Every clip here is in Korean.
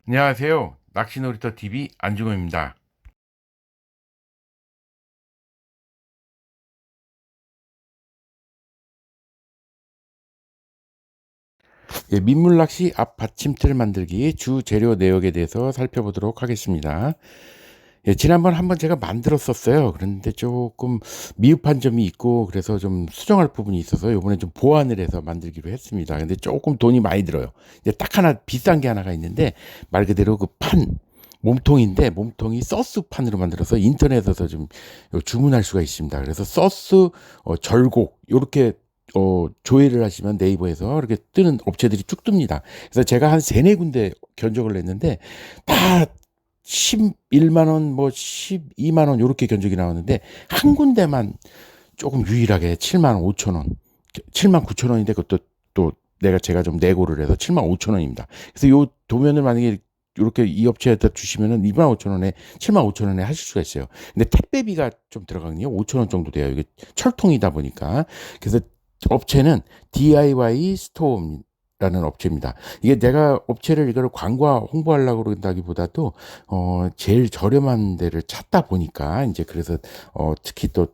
안녕하세요. 낚시놀이터 TV 안중호입니다. 민물낚시 앞 받침틀 만들기 주 재료 내역에 대해서 살펴보도록 하겠습니다. 지난번 한번 제가 만들었었어요. 그런데 조금 미흡한 점이 있고 그래서 좀 수정할 부분이 있어서 이번에 좀 보완을 해서 만들기로 했습니다. 근데 조금 돈이 많이 들어요. 이제 딱 하나 비싼 게 하나가 있는데 말 그대로 그 판, 몸통인데 몸통이 서스판으로 만들어서 인터넷에서 좀 주문할 수가 있습니다. 그래서 서스 절곡 요렇게 조회를 하시면 네이버에서 이렇게 뜨는 업체들이 쭉 뜹니다. 그래서 제가 한 세네 군데 견적을 냈는데 다 11만 원, 뭐 12만 원 요렇게 견적이 나왔는데 한 군데만 조금 유일하게 7만 5천 원, 7만 9천 원인데 그것도 또 제가 좀 내고를 해서 7만 5천 원입니다. 그래서 요 도면을 만약에 이렇게 이 업체에다 주시면은 2만 5천 원에 7만 5천 원에 하실 수가 있어요. 근데 택배비가 좀 들어가거든요. 5천 원 정도 돼요. 이게 철통이다 보니까. 그래서 업체는 DIY 스토어라는 업체입니다. 이게 내가 업체를 이걸 광고와 홍보하려고 그런다기보다도 제일 저렴한 데를 찾다 보니까 이제 그래서 특히 또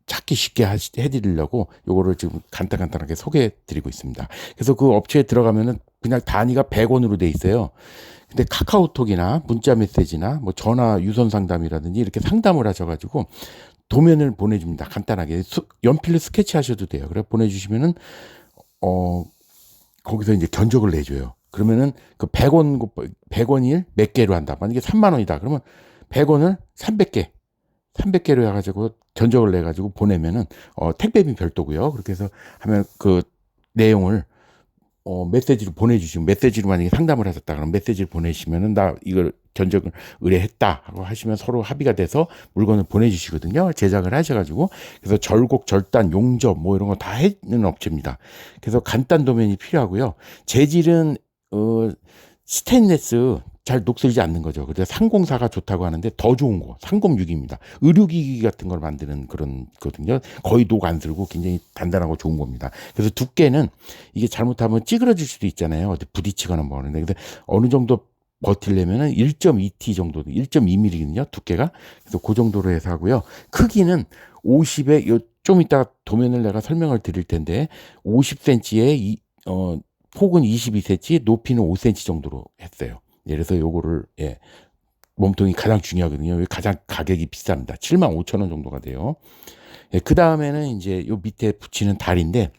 찾기 쉽게 해드리려고 요거를 지금 간단하게 소개해드리고 있습니다. 그래서 그 업체에 들어가면은 그냥 단위가 100원으로 돼 있어요. 근데 카카오톡이나 문자 메시지나 뭐 전화 유선 상담이라든지 이렇게 상담을 하셔가지고 도면을 보내줍니다. 간단하게 연필로 스케치 하셔도 돼요. 그래 보내주시면은 어 거기서 이제 견적을 내줘요. 그러면은 그 100원 100원일 몇 개로 한다. 만약에 3만 원이다. 그러면 100원을 300개 300개로 해가지고 견적을 내가지고 보내면은 택배비 별도고요. 그렇게 해서 하면 그 내용을 메시지로 보내주시면 메시지로 만약에 상담을 하셨다 그러면 메시지를 보내시면은 나 이걸 견적을 의뢰했다 하고 하시면 서로 합의가 돼서 물건을 보내주시거든요. 제작을 하셔가지고 그래서 절곡, 절단, 용접 뭐 이런 거 다 해는 업체입니다. 그래서 간단 도면이 필요하고요. 재질은 스테인레스 잘 녹슬지 않는 거죠. 그래서 상공사가 좋다고 하는데 더 좋은 거 306입니다. 의료기기 같은 걸 만드는 그런 거든요. 거의 녹 안 들고 굉장히 단단하고 좋은 겁니다. 그래서 두께는 이게 잘못하면 찌그러질 수도 있잖아요. 어디 부딪히거나 뭐 하는데 근데 어느 정도 버틸려면은 1.2T 정도, 1.2mm거든요. 두께가. 그래서 그 정도로 해서 하고요. 크기는 50에 좀 이따 도면을 내가 설명을 드릴 텐데 50cm에 폭은 22cm, 높이는 5cm 정도로 했어요. 그래서 요거를 몸통이 가장 중요하거든요. 가장 가격이 비쌉니다. 7만 5천 원 정도가 돼요. 그 다음에는 이제 요 밑에 붙이는 다리인데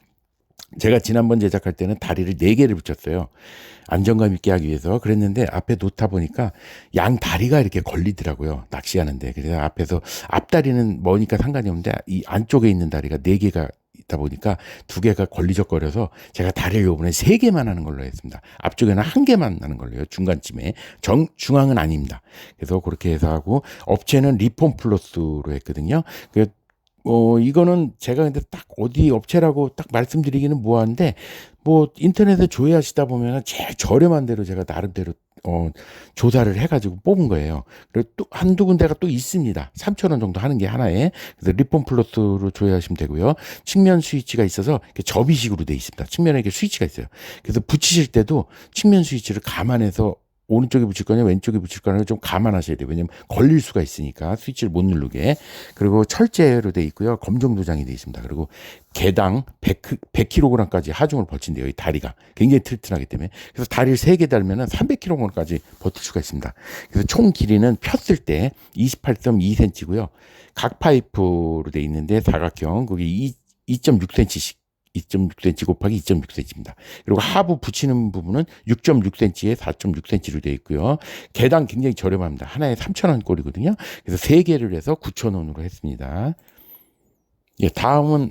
제가 지난번 제작할 때는 다리를 4개를 붙였어요. 안정감 있게 하기 위해서 그랬는데 앞에 놓다 보니까 양 다리가 이렇게 걸리더라고요. 낚시하는데. 그래서 앞에서 앞다리는 뭐니까 상관이 없는데 이 안쪽에 있는 다리가 4개가 있다 보니까 2개가 걸리적거려서 제가 다리를 요번에 3개만 하는 걸로 했습니다. 앞쪽에는 1개만 하는 걸로 해요. 중간쯤에. 중앙은 아닙니다. 그래서 그렇게 해서 하고 업체는 리폼 플러스로 했거든요. 이거는 제가 근데 딱 어디 업체라고 딱 말씀드리기는 뭐한데, 뭐, 인터넷에 조회하시다 보면 제일 저렴한 대로 제가 나름대로, 조사를 해가지고 뽑은 거예요. 그리고 또 한두 군데가 또 있습니다. 3천 원 정도 하는 게 하나에. 그래서 리폼 플러스로 조회하시면 되고요. 측면 스위치가 있어서 이렇게 접이식으로 돼 있습니다. 측면에 이렇게 스위치가 있어요. 그래서 붙이실 때도 측면 스위치를 감안해서 오른쪽에 붙일 거냐 왼쪽에 붙일 거냐 좀 감안하셔야 돼요. 왜냐면 걸릴 수가 있으니까 스위치를 못 누르게. 그리고 철제로 돼 있고요. 검정 도장이 돼 있습니다. 그리고 개당 100kg까지 하중을 버틴대요. 이 다리가 굉장히 튼튼하기 때문에. 그래서 다리를 3개 달면은 300kg까지 버틸 수가 있습니다. 그래서 총 길이는 폈을 때 28.2cm고요. 각 파이프로 돼 있는데 사각형 거기 2.6cm씩 2.6cm 곱하기 2.6cm입니다. 그리고 하부 붙이는 부분은 6.6cm에 4.6cm로 되어 있고요. 개당 굉장히 저렴합니다. 하나에 3,000원 꼴이거든요. 그래서 3개를 해서 9,000원으로 했습니다. 다음은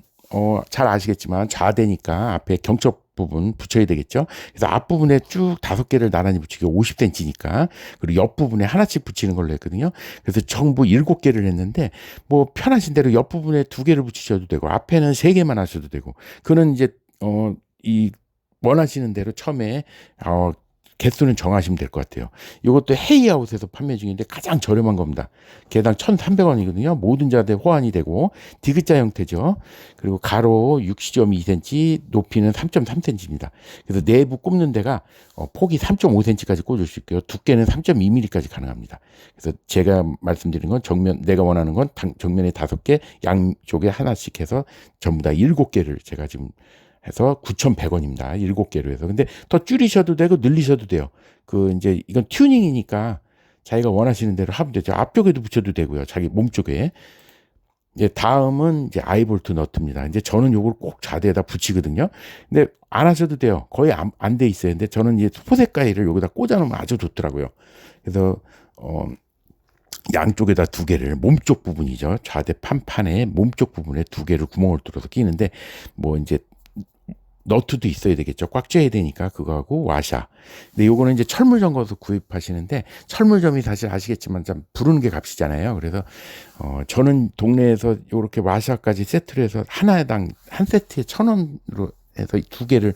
잘 아시겠지만 좌대니까 앞에 경첩 부분 붙여야 되겠죠. 그래서 앞부분에 쭉 5개를 나란히 붙이기 50cm니까 그리고 옆부분에 하나씩 붙이는 걸로 했거든요. 그래서 전부 7개를 했는데 뭐 편하신 대로 옆부분에 2개를 붙이셔도 되고 앞에는 3개만 하셔도 되고 그는 이제 이 원하시는 대로 처음에 개수는 정하시면 될 것 같아요. 이것도 헤이아웃에서 판매 중인데 가장 저렴한 겁니다. 개당 1,300원이거든요. 모든 자재 호환이 되고 디귿자 형태죠. 그리고 가로 60.2cm, 높이는 3.3cm입니다. 그래서 내부 꼽는 데가 폭이 3.5cm까지 꽂을 수 있고요. 두께는 3.2mm까지 가능합니다. 그래서 제가 말씀드린 건 정면, 내가 원하는 건 정면에 5개, 양쪽에 하나씩 해서 전부 다 7개를 제가 지금 해서 9,100원입니다. 7개로 해서. 근데 더 줄이셔도 되고 늘리셔도 돼요. 이제 이건 튜닝이니까 자기가 원하시는 대로 하면 되죠. 앞쪽에도 붙여도 되고요. 자기 몸 쪽에. 이제 다음은 이제 아이볼트 너트입니다. 이제 저는 요걸 꼭 좌대에다 붙이거든요. 근데 안 하셔도 돼요. 거의 안 돼 있어요. 근데 저는 이제 포색 가위를 여기다 꽂아 놓으면 아주 좋더라고요. 그래서 양쪽에다 2개를 몸쪽 부분이죠. 좌대 판판에 몸쪽 부분에 2개를 구멍을 뚫어서 끼는데 뭐 이제 너트도 있어야 되겠죠. 꽉 쬐야 되니까 그거하고 와샤. 근데 요거는 이제 철물점 가서 구입하시는데 철물점이 사실 아시겠지만 좀 부르는 게 값이잖아요. 그래서 저는 동네에서 요렇게 와샤까지 세트로 해서 하나당 한 세트에 1,000원으로 해서 2개를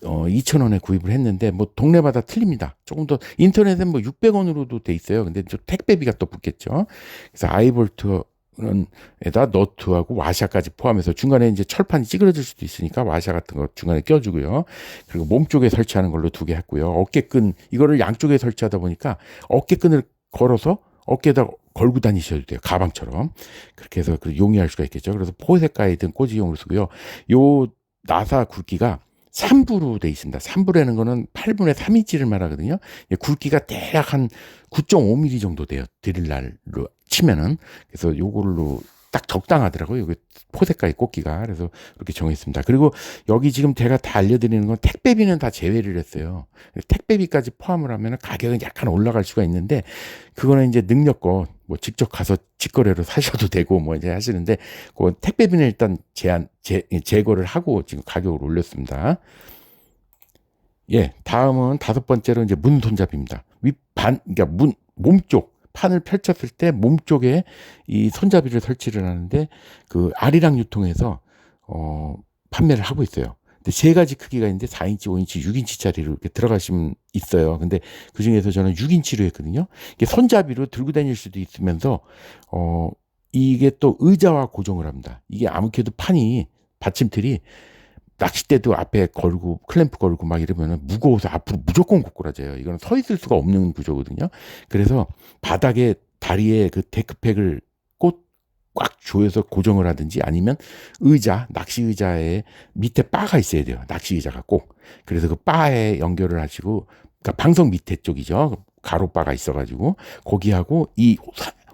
2,000원에 구입을 했는데 뭐 동네마다 틀립니다. 조금 더 인터넷엔 뭐 600원으로도 돼 있어요. 근데 좀 택배비가 또 붙겠죠. 그래서 아이볼트 에다 너트하고 와샤까지 포함해서 중간에 이제 철판이 찌그러질 수도 있으니까 와샤 같은 거 중간에 껴주고요. 그리고 몸 쪽에 설치하는 걸로 2개 했고요. 어깨끈 이거를 양쪽에 설치하다 보니까 어깨끈을 걸어서 어깨에다 걸고 다니셔도 돼요. 가방처럼 그렇게 해서 용이할 수가 있겠죠. 그래서 포색 가이든 꽂이용으로 쓰고요. 요 나사 굵기가 3부로 돼 있습니다. 3부라는 거는 8분의 3인치를 말하거든요. 굵기가 대략 한 9.5mm 정도 돼요. 드릴날로 치면은. 그래서 요걸로 딱 적당하더라고요. 여기 포색깔이 꽂기가. 그래서 이렇게 정했습니다. 그리고 여기 지금 제가 다 알려드리는 건 택배비는 다 제외를 했어요. 택배비까지 포함을 하면 가격은 약간 올라갈 수가 있는데 그거는 이제 능력껏 뭐 직접 가서 직거래로 사셔도 되고 뭐 이제 하시는데 그 택배비는 일단 제거를 하고 지금 가격을 올렸습니다. 예, 다음은 5번째로 이제 문 손잡이입니다. 그러니까 몸쪽 판을 펼쳤을 때 몸쪽에 이 손잡이를 설치를 하는데 그 아리랑 유통에서 판매를 하고 있어요. 근데 3가지 크기가 있는데 4인치, 5인치, 6인치짜리로 이렇게 들어가시면 있어요. 근데 그 중에서 저는 6인치로 했거든요. 이게 손잡이로 들고 다닐 수도 있으면서 이게 또 의자와 고정을 합니다. 이게 아무래도 판이 받침틀이 낚싯대도 앞에 걸고 클램프 걸고 막 이러면은 무거워서 앞으로 무조건 고꾸라져요. 이거는 서 있을 수가 없는 구조거든요. 그래서 바닥에 다리에 그 데크팩을 꽉 조여서 고정을 하든지 아니면 낚시 의자에 밑에 바가 있어야 돼요. 낚시 의자가 꼭. 그래서 그 바에 연결을 하시고 그러니까 방석 밑에 쪽이죠. 가로바가 있어가지고 거기하고 이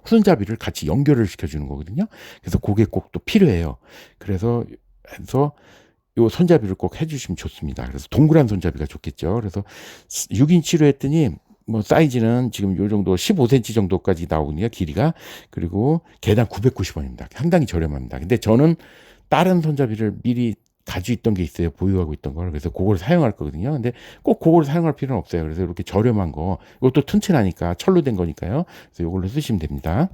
손잡이를 같이 연결을 시켜주는 거거든요. 그래서 그게 꼭 또 필요해요. 그래서 요 손잡이를 꼭 해주시면 좋습니다. 그래서 동그란 손잡이가 좋겠죠. 그래서 6인치로 했더니 뭐 사이즈는 지금 요 정도 15cm 정도까지 나오거든요. 길이가. 그리고 개당 990원입니다. 상당히 저렴합니다. 근데 저는 다른 손잡이를 미리 가지고 있던 게 있어요. 보유하고 있던 걸. 그래서 그걸 사용할 거거든요. 근데 꼭 그걸 사용할 필요는 없어요. 그래서 이렇게 저렴한 거. 이것도 튼튼하니까 철로 된 거니까요. 그래서 이걸로 쓰시면 됩니다.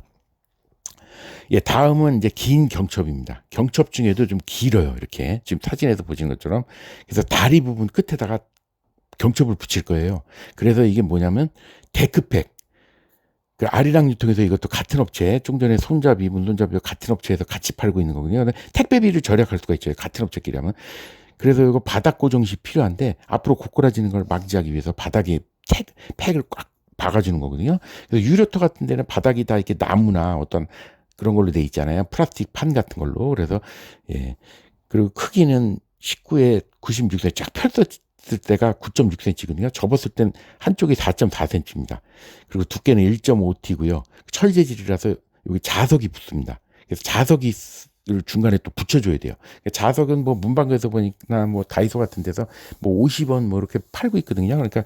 예, 다음은 이제 긴 경첩입니다. 경첩 중에도 좀 길어요. 이렇게 지금 사진에서 보시는 것처럼. 그래서 다리 부분 끝에다가 경첩을 붙일 거예요. 그래서 이게 뭐냐면 데크팩. 그 아리랑 유통에서 이것도 같은 업체, 좀 전에 손잡이, 문손잡이와 같은 업체에서 같이 팔고 있는 거거든요. 택배비를 절약할 수가 있죠. 같은 업체끼리 하면. 그래서 이거 바닥 고정시 필요한데 앞으로 고꾸라지는 걸 막지하기 위해서 바닥에 팩을 꽉 박아주는 거거든요. 그래서 유료터 같은 데는 바닥이 다 이렇게 나무나 어떤 그런 걸로 돼 있잖아요. 플라스틱 판 같은 걸로. 그래서 예. 그리고 크기는 19에 96cm 쫙 펼쳤을 때가 9.6cm거든요. 접었을 땐 한쪽이 4.4cm입니다. 그리고 두께는 1.5T고요. 철재질이라서 여기 자석이 붙습니다. 그래서 자석이 중간에 또 붙여줘야 돼요. 자석은 뭐 문방구에서 보니까 뭐 다이소 같은 데서 뭐 50원 뭐 이렇게 팔고 있거든요. 그러니까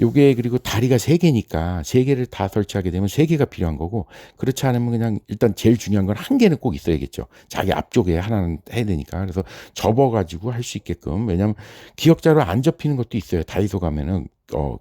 요게 그리고 다리가 3개니까 3개를 다 설치하게 되면 3개가 필요한 거고 그렇지 않으면 그냥 일단 제일 중요한 건 1개는 꼭 있어야겠죠. 자기 앞쪽에 하나는 해야 되니까. 그래서 접어가지고 할 수 있게끔. 왜냐면 기역자로 안 접히는 것도 있어요. 다이소 가면은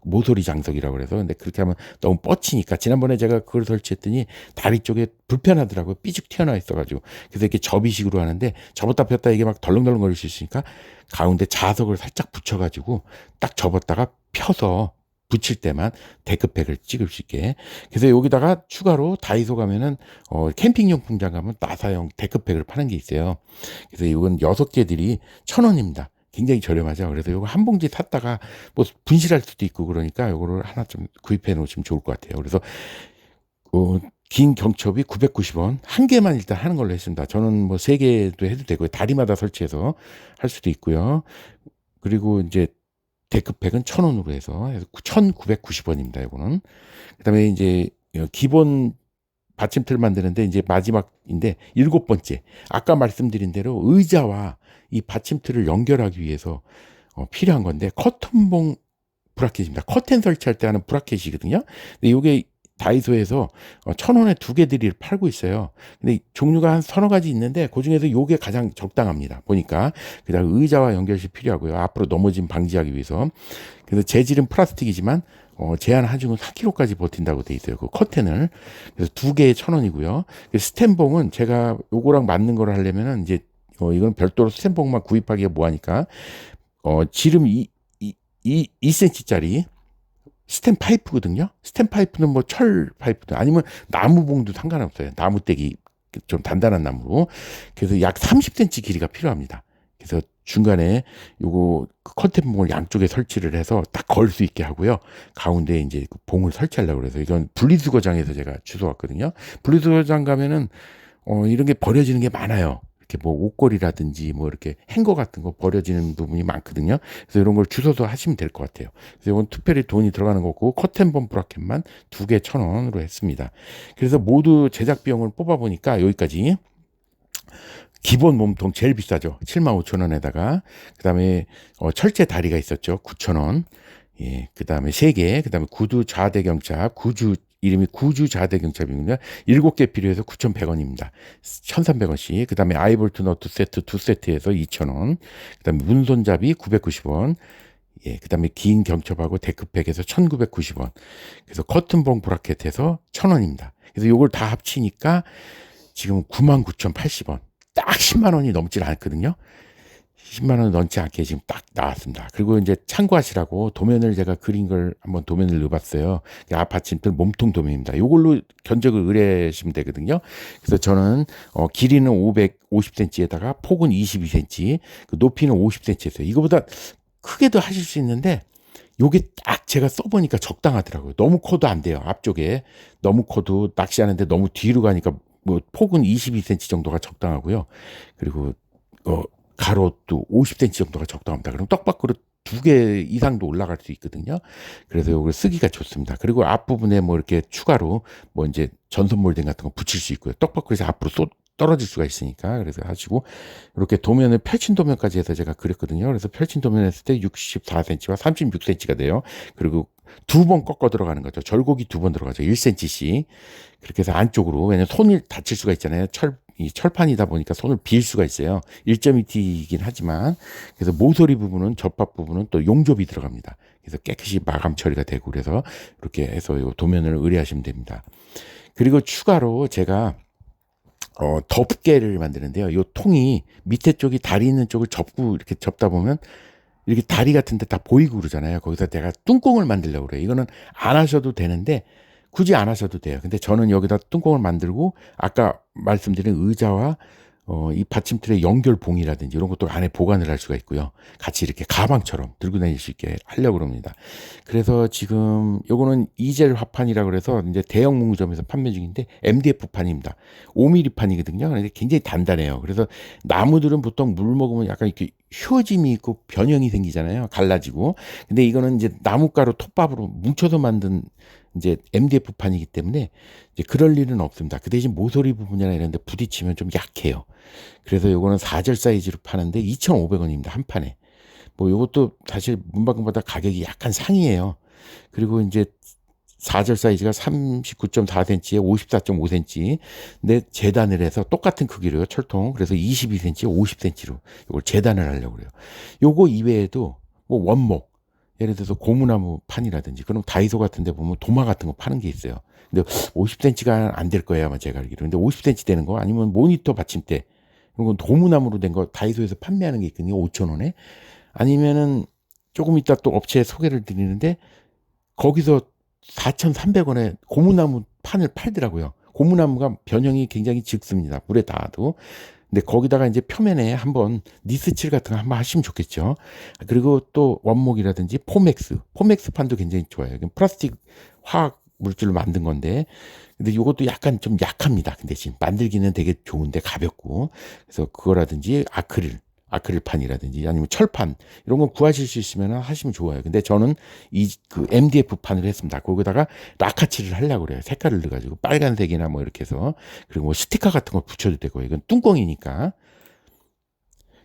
모서리 장석이라고 그래서. 근데 그렇게 하면 너무 뻗치니까 지난번에 제가 그걸 설치했더니 다리 쪽에 불편하더라고요. 삐죽 튀어나와 있어가지고. 그래서 이렇게 접이식으로 하는데 접었다 폈다 이게 막 덜렁덜렁 거릴 수 있으니까 가운데 자석을 살짝 붙여가지고 딱 접었다가 펴서 붙일 때만 데크팩을 찍을 수 있게. 그래서 여기다가 추가로 다이소 가면은 캠핑용품장 가면 나사용 데크팩을 파는 게 있어요. 그래서 이건 6개들이 1,000원입니다. 굉장히 저렴하죠. 그래서 이거 한 봉지 샀다가 뭐 분실할 수도 있고 그러니까 이거를 하나 좀 구입해 놓으시면 좋을 것 같아요. 그래서 긴 경첩이 990원. 한 개만 일단 하는 걸로 했습니다. 저는 뭐 3개도 해도 되고요. 다리마다 설치해서 할 수도 있고요. 그리고 이제 데크팩은 1,000원으로 해서 1,990원입니다. 이거는. 그다음에 이제 기본 받침틀 만드는데 이제 마지막인데 7번째. 아까 말씀드린 대로 의자와 이 받침틀을 연결하기 위해서 필요한 건데 커튼봉 브라켓입니다. 커튼 설치할 때 하는 브라켓이거든요. 근데 이게 다이소에서 1,000원에 2개들이 팔고 있어요. 근데 종류가 한 서너 가지 있는데 그중에서 요게 가장 적당합니다. 보니까. 그다음 의자와 연결시 필요하고요. 앞으로 넘어짐 방지하기 위해서. 그래서 재질은 플라스틱이지만 제한 하중은 4kg까지 버틴다고 돼 있어요. 그 커튼을. 그래서 2개에 1,000원이고요. 스텐봉은 제가 요거랑 맞는 거를 하려면은 이제 이건 별도로 스텐봉만 구입하기가 뭐하니까 지름 2cm짜리 스텐 파이프거든요. 스텐 파이프는 뭐 철 파이프도 아니면 나무봉도 상관없어요. 나무떼기 좀 단단한 나무로. 그래서 약 30cm 길이가 필요합니다. 그래서 중간에 요거 컨텐봉을 양쪽에 설치를 해서 딱 걸 수 있게 하고요. 가운데 이제 그 봉을 설치하려고 그래서 이건 분리수거장에서 제가 주워왔거든요. 분리수거장 가면은 이런 게 버려지는 게 많아요. 이렇게 뭐 옷걸이라든지 뭐 이렇게 행거 같은 거 버려지는 부분이 많거든요. 그래서 이런 걸 주워서 하시면 될 것 같아요. 그래서 이건 특별히 돈이 들어가는 거고 커튼봉 브라켓만 2개 1,000원으로 했습니다. 그래서 모두 제작 비용을 뽑아 보니까 여기까지. 기본 몸통 제일 비싸죠. 75,000원에다가 그다음에 철제 다리가 있었죠. 9,000원. 예, 그다음에 3개, 그다음에 구두 좌대경첩, 이름이 구주 좌대경첩이군요. 7개 필요해서 9,100원입니다. 1,300원씩. 그다음에 아이볼트 너트 세트 2세트에서 2,000원. 그다음에 문손잡이 990원. 예, 그다음에 긴 경첩하고 데크팩에서 1,990원. 그래서 커튼봉 브라켓에서 1,000원입니다. 그래서 요걸 다 합치니까 지금 99,080원. 딱 10만 원이 넘질 않거든요. 10만 원 넘지 않게 지금 딱 나왔습니다. 그리고 이제 참고하시라고 도면을 제가 그린 걸 한번 도면을 넣어봤어요. 아파침들 몸통 도면입니다. 이걸로 견적을 의뢰하시면 되거든요. 그래서 저는 길이는 550cm에다가 폭은 22cm, 그 높이는 50cm였어요. 이거보다 크게도 하실 수 있는데 요게 딱 제가 써보니까 적당하더라고요. 너무 커도 안 돼요. 앞쪽에 너무 커도 낚시하는데 너무 뒤로 가니까 뭐 폭은 22cm 정도가 적당하고요. 그리고 가로도 50cm 정도가 적당합니다. 그럼 떡밥그릇 2개 이상도 올라갈 수 있거든요. 그래서 이걸 쓰기가 좋습니다. 그리고 앞부분에 뭐 이렇게 추가로 뭐 이제 전선 몰딩 같은 거 붙일 수 있고요. 떡밥그릇이 앞으로 떨어질 수가 있으니까 그래서 하시고 이렇게 도면을 펼친 도면까지 해서 제가 그렸거든요. 그래서 펼친 도면 했을 때 64cm와 36cm가 돼요. 그리고 2번 꺾어 들어가는 거죠. 절곡이 2번 들어가죠. 1cm씩. 그렇게 해서 안쪽으로, 왜냐면 손을 다칠 수가 있잖아요. 이 철판이다 보니까 손을 빌 수가 있어요. 1.2T이긴 하지만. 그래서 모서리 부분은, 접합 부분은 또 용접이 들어갑니다. 그래서 깨끗이 마감 처리가 되고 그래서 이렇게 해서 이 도면을 의뢰하시면 됩니다. 그리고 추가로 제가 덮개를 만드는데요. 이 통이 밑에 쪽이 다리 있는 쪽을 접고 이렇게 접다 보면 이렇게 다리 같은 데 다 보이고 그러잖아요. 거기서 내가 뚱꽁을 만들려고 그래요. 이거는 안 하셔도 되는데 굳이 안 하셔도 돼요. 근데 저는 여기다 뚱꽁을 만들고 아까 말씀드린 의자와 이 받침틀의 연결봉이라든지 이런 것도 안에 보관을 할 수가 있고요. 같이 이렇게 가방처럼 들고 다닐 수 있게 하려고 합니다. 그래서 지금 요거는 이젤 화판이라고 그래서 이제 대형 문구점에서 판매 중인데 MDF 판입니다. 5mm 판이거든요. 그런데 굉장히 단단해요. 그래서 나무들은 보통 물 먹으면 약간 이렇게 휘어짐이 있고 변형이 생기잖아요. 갈라지고. 근데 이거는 이제 나무가루 톱밥으로 뭉쳐서 만든 이제 MDF 판이기 때문에 이제 그럴 일은 없습니다. 그 대신 모서리 부분이나 이런 데 부딪히면 좀 약해요. 그래서 요거는 4절 사이즈로 파는데 2,500원입니다. 한 판에. 뭐 요것도 사실 문방구보다 가격이 약간 상이에요. 그리고 이제 4절 사이즈가 39.4cm에 54.5cm. 근데 재단을 해서 똑같은 크기로요. 철통. 그래서 22cm, 50cm로 이걸 재단을 하려고 그래요. 요거 이외에도 뭐 원목, 예를 들어서 고무나무 판이라든지 그럼 다이소 같은 데 보면 도마 같은 거 파는 게 있어요. 근데 50cm가 안 될 거예요. 아마 제가 알기로. 근데 50cm 되는 거 아니면 모니터 받침대. 그런 건 고무나무로 된 거 다이소에서 판매하는 게 있거든요. 5,000원에. 아니면은 조금 이따 또 업체 소개를 드리는데 거기서 4,300원에 고무나무 판을 팔더라고요. 고무나무가 변형이 굉장히 적습니다. 물에 닿아도. 근데 거기다가 이제 표면에 한번 니스칠 같은 거 한번 하시면 좋겠죠. 그리고 또 원목이라든지 포맥스 판도 굉장히 좋아요. 이건 플라스틱 화학 물질로 만든 건데, 근데 이것도 약간 좀 약합니다. 근데 지금 만들기는 되게 좋은데 가볍고, 그래서 그거라든지 아크릴판이라든지 아니면 철판 이런 거 구하실 수 있으면 하시면 좋아요. 근데 저는 이 그 MDF 판을 했습니다. 거기다가 라카칠을 하려고 그래요. 색깔을 넣어가지고 빨간색이나 뭐 이렇게 해서, 그리고 뭐 스티커 같은 거 붙여도 되고, 이건 뚜껑이니까.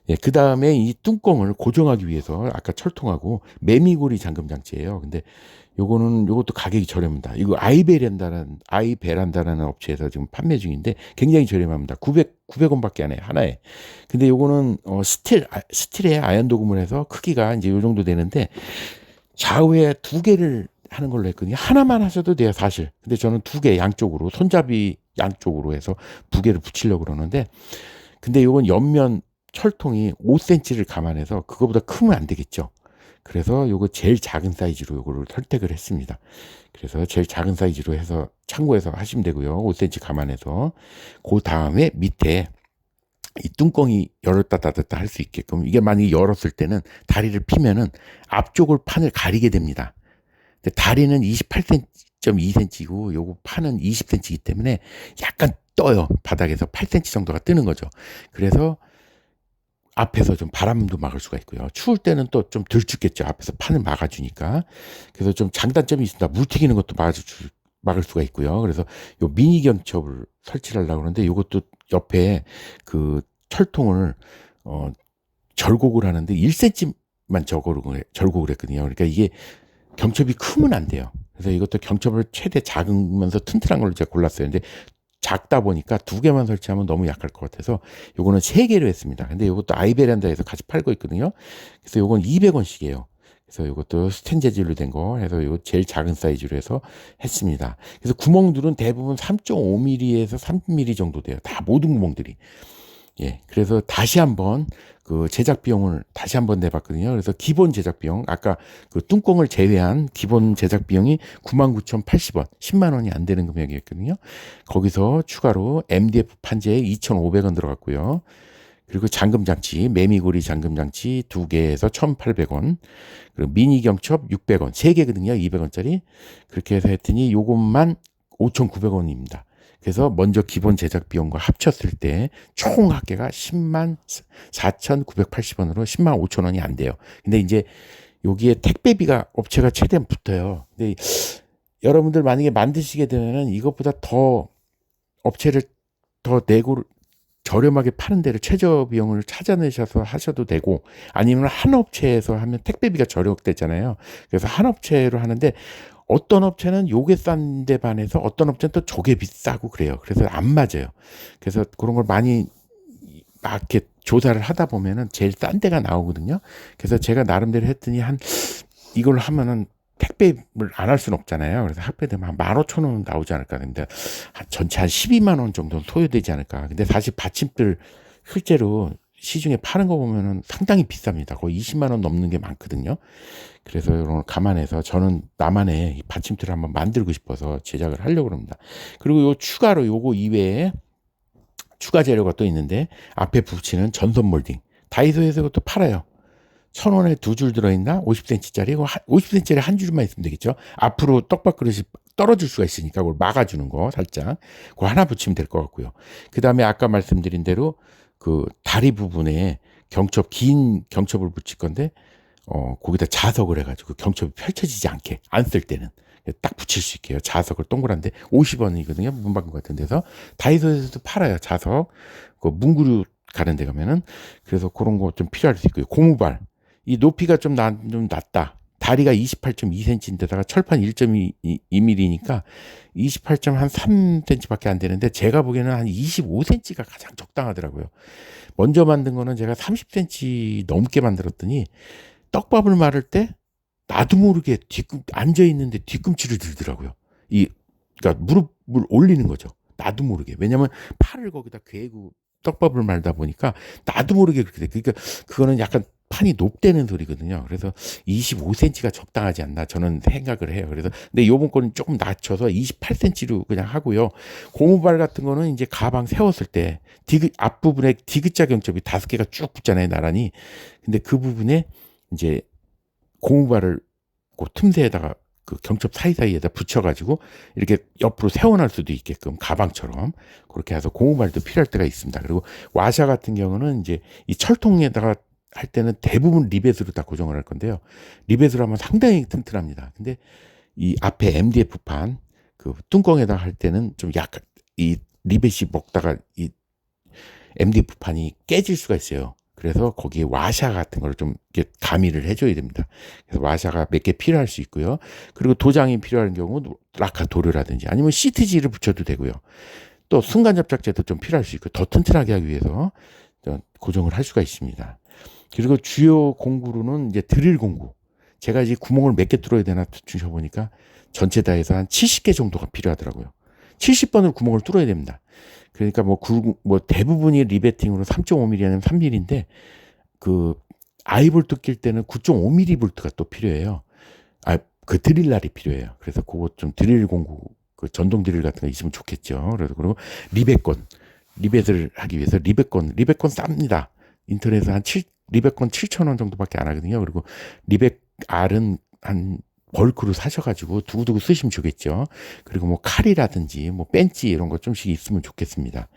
예, 그 다음에 이 뚜껑을 고정하기 위해서 아까 철통하고 매미고리 잠금 장치예요. 근데 요것도 가격이 저렴합니다. 이거 아이베란다라는 업체에서 지금 판매 중인데 굉장히 저렴합니다. 900원밖에 안 해요, 하나에. 근데 요거는 스틸에 아연 도금을 해서 크기가 이제 요 정도 되는데 좌우에 두 개를 하는 걸로 했거든요. 하나만 하셔도 돼요, 사실. 근데 저는 두 개 양쪽으로 손잡이 양쪽으로 해서 두 개를 붙이려고 그러는데, 근데 요건 옆면 철통이 5cm를 감안해서 그거보다 크면 안 되겠죠. 그래서 요거 제일 작은 사이즈로 요거를 선택을 했습니다. 그래서 제일 작은 사이즈로 해서 참고해서 하시면 되고요. 5cm 감안해서. 그 다음에 밑에 이 뚜껑이 열었다 닫았다 할 수 있게끔, 이게 만약에 열었을 때는 다리를 피면은 앞쪽을 판을 가리게 됩니다. 근데 다리는 28.2cm이고 요거 판은 20cm이기 때문에 약간 떠요. 바닥에서 8cm 정도가 뜨는 거죠. 그래서 앞에서 좀 바람도 막을 수가 있고요. 추울 때는 또 좀 덜 춥겠죠. 앞에서 판을 막아주니까. 그래서 좀 장단점이 있습니다. 물 튀기는 것도 막을 수가 있고요. 그래서 요 미니 경첩을 설치를 하려고 그러는데, 요것도 옆에 그 철통을 어 절곡을 하는데 1cm만 절곡을 했거든요. 그러니까 이게 경첩이 크면 안 돼요. 그래서 이것도 경첩을 최대 작으면서 튼튼한 걸로 제가 골랐어요. 근데 작다 보니까 두 개만 설치하면 너무 약할 것 같아서 요거는 세 개로 했습니다. 근데 요것도 아이베란다에서 같이 팔고 있거든요. 그래서 요건 200원씩이에요. 그래서 요것도 스텐 재질로 된 거 해서 요 제일 작은 사이즈로 해서 했습니다. 그래서 구멍들은 대부분 3.5mm에서 3mm 정도 돼요. 다 모든 구멍들이. 예, 그래서 다시 한번 그 제작 비용을 다시 한번 내봤거든요. 그래서 기본 제작 비용, 아까 그 뚜껑을 제외한 기본 제작 비용이 99,080원, 10만 원이 안 되는 금액이었거든요. 거기서 추가로 MDF 판재에 2,500원 들어갔고요. 그리고 잠금 장치, 매미고리 잠금 장치 두 개에서 1,800원, 그리고 미니 경첩 600원, 세 개거든요. 200원짜리. 그렇게 해서 했더니 요것만 5,900원입니다. 그래서 먼저 기본 제작 비용과 합쳤을 때 총 합계가 10만 4,980원으로 10만 5천 원이 안 돼요. 근데 이제 여기에 택배비가 업체가 최대한 붙어요. 근데 여러분들 만약에 만드시게 되면은 이것보다 더 업체를 더 내고 저렴하게 파는 데를 최저 비용을 찾아내셔서 하셔도 되고, 아니면 한 업체에서 하면 택배비가 절약되잖아요. 그래서 한 업체로 하는데 어떤 업체는 요게 싼데 반해서 어떤 업체는 또 저게 비싸고 그래요. 그래서 안 맞아요. 그래서 그런 걸 많이 막 이렇게 조사를 하다 보면은 제일 싼 데가 나오거든요. 그래서 제가 나름대로 했더니 이걸 하면은 택배를 안 할 수는 없잖아요. 그래서 택배되면 한 15,000원 나오지 않을까. 근데 전체 한 12만 원 정도는 소요되지 않을까. 근데 사실 받침들 실제로 시중에 파는 거 보면은 상당히 비쌉니다. 거의 20만 원 넘는 게 많거든요. 그래서 이런 걸 감안해서 저는 나만의 이 받침대를 한번 만들고 싶어서 제작을 하려고 합니다. 그리고 요 추가로 요거 이외에 추가 재료가 또 있는데, 앞에 붙이는 전선 몰딩. 다이소에서 그것도 팔아요. 1,000원에 두 줄 들어있나? 50cm짜리? 50cm짜리 한 줄만 있으면 되겠죠. 앞으로 떡밥 그릇이 떨어질 수가 있으니까 그걸 막아주는 거 살짝. 그거 하나 붙이면 될 것 같고요. 그 다음에 아까 말씀드린 대로 그 다리 부분에 긴 경첩을 붙일 건데, 거기다 자석을 해가지고 경첩이 펼쳐지지 않게, 안 쓸 때는 딱 붙일 수 있게요. 자석을 동그란데 50원이거든요. 문방구 같은 데서. 다이소에서도 팔아요. 자석. 그 문구류 가는 데 가면은. 그래서 그런 거 좀 필요할 수 있고요. 고무발. 이 높이가 좀 낮다. 다리가 28.2cm인데다가 철판 1.2mm니까 28.3cm밖에 안 되는데, 제가 보기에는 한 25cm가 가장 적당하더라고요. 먼저 만든 거는 제가 30cm 넘게 만들었더니 떡밥을 말을 때 나도 모르게 앉아 있는데 뒤꿈치를 들더라고요. 그러니까 무릎을 올리는 거죠. 나도 모르게. 왜냐면 팔을 거기다 괴고 떡밥을 말다 보니까 나도 모르게 그렇게 돼. 그러니까 그거는 약간 판이 높다는 소리거든요. 그래서 25cm가 적당하지 않나 저는 생각을 해요. 그래서 근데 요번 거는 조금 낮춰서 28cm로 그냥 하고요. 고무발 같은 거는 이제 가방 세웠을 때 앞부분에 디귿자 경첩이 5개가 쭉 붙잖아요, 나란히. 근데 그 부분에 이제 고무발을 그 틈새에다가 그 경첩 사이사이에다 붙여가지고 이렇게 옆으로 세워날 수도 있게끔 가방처럼 그렇게 해서 고무발도 필요할 때가 있습니다. 그리고 와샤 같은 경우는 이제 이 철통에다가 할 때는 대부분 리벳으로 다 고정을 할 건데요. 리벳으로 하면 상당히 튼튼합니다. 근데 이 앞에 MDF판 그 뚜껑에다가 할 때는 좀 약간 이 리벳이 먹다가 이 MDF판이 깨질 수가 있어요. 그래서 거기에 와샤 같은 걸 좀 이렇게 가미를 해줘야 됩니다. 그래서 와샤가 몇 개 필요할 수 있고요. 그리고 도장이 필요한 경우 라카 도료라든지 아니면 시트지를 붙여도 되고요. 또 순간 접착제도 좀 필요할 수 있고 더 튼튼하게 하기 위해서 고정을 할 수가 있습니다. 그리고 주요 공구로는 이제 드릴 공구. 제가 이제 구멍을 몇 개 뚫어야 되나 주셔보니까 전체 다 해서 한 70개 정도가 필요하더라고요. 70번을 구멍을 뚫어야 됩니다. 그러니까 뭐 대부분이 리베팅으로 3.5mm 아니면 3mm인데 그 아이볼트 낄 때는 9.5mm 볼트가 또 필요해요. 그 드릴날이 필요해요. 그래서 그거 좀 드릴 공구 그 전동 드릴 같은 거 있으면 좋겠죠. 그래서 그리고 리벳을 하기 위해서 리벳건 쌉니다. 인터넷에서 리벳건 7,000원 정도밖에 안 하거든요. 그리고 리벳 알은 한 벌크로 사셔가지고 두고두고 쓰시면 좋겠죠. 그리고 뭐 칼이라든지 뭐 벤치 이런 거 좀씩 있으면 좋겠습니다.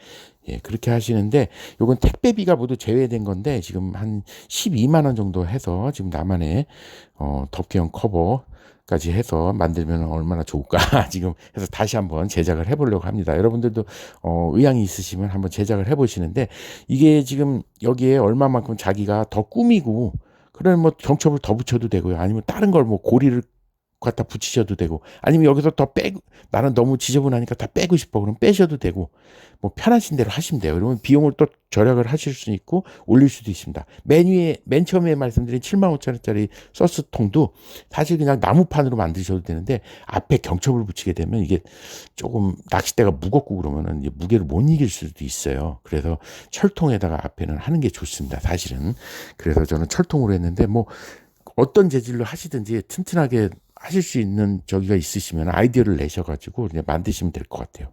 예, 그렇게 하시는데 요건 택배비가 모두 제외된 건데 지금 한 12만 원 정도 해서 지금 나만의 덮개형 커버까지 해서 만들면 얼마나 좋을까 지금 해서 다시 한번 제작을 해보려고 합니다. 여러분들도 의향이 있으시면 한번 제작을 해보시는데 이게 지금 여기에 얼마만큼 자기가 더 꾸미고 그러면 뭐 경첩을 더 붙여도 되고요. 아니면 다른 걸 뭐 고리를 갖다 붙이셔도 되고 아니면 여기서 더 빼고 나는 너무 지저분하니까 다 빼고 싶어 그럼 빼셔도 되고 뭐 편하신 대로 하시면 돼요. 그러면 비용을 또 절약을 하실 수 있고 올릴 수도 있습니다. 맨 처음에 말씀드린 75,000원짜리 소스통도 사실 그냥 나무판으로 만드셔도 되는데 앞에 경첩을 붙이게 되면 이게 조금 낚싯대가 무겁고 그러면은 이제 무게를 못 이길 수도 있어요. 그래서 철통에다가 앞에는 하는 게 좋습니다. 사실은. 그래서 저는 철통으로 했는데 뭐 어떤 재질로 하시든지 튼튼하게 하실 수 있는 저기가 있으시면 아이디어를 내셔가지고 그냥 만드시면 될 것 같아요.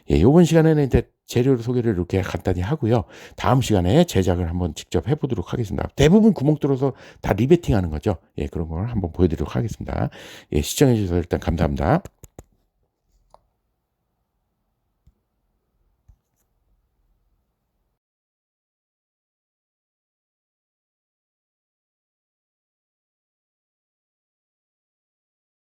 예, 이번 시간에는 이제 재료 소개를 이렇게 간단히 하고요. 다음 시간에 제작을 한번 직접 해보도록 하겠습니다. 대부분 구멍 뚫어서 다 리베팅 하는 거죠. 예, 그런 걸 한번 보여드리도록 하겠습니다. 예, 시청해주셔서 일단 감사합니다.